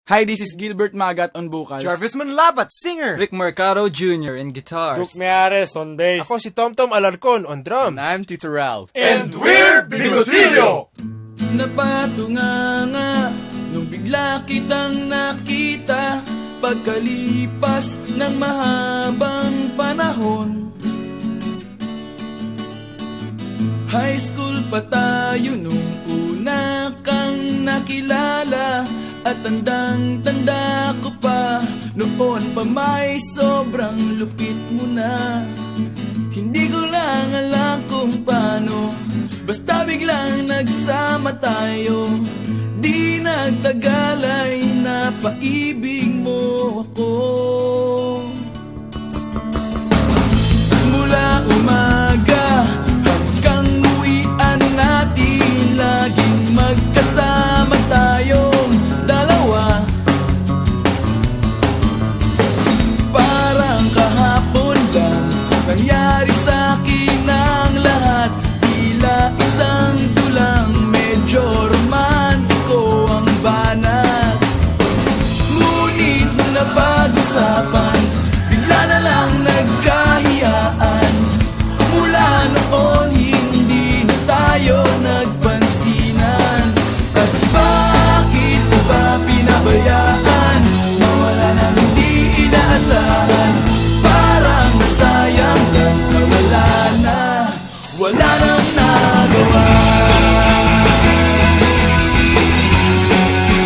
Hi, this is Gilbert Magat on vocals. Jarvis Manlapat, singer. Rick Mercado Jr. in guitars. Duke Meares on bass. Ako si Tomtom Alarcon on drums. And I'm Tito Ralph. And we're Bigotilio! Napatunganga nung bigla kitang nakita pagkalipas ng mahabang panahon. High school pa tayo nung una kang nakilala. At tandang-tanda ko pa, noon pa may sobrang lupit mo na. Hindi ko lang alam kung paano, basta biglang nagsama tayo. Di nagtagalan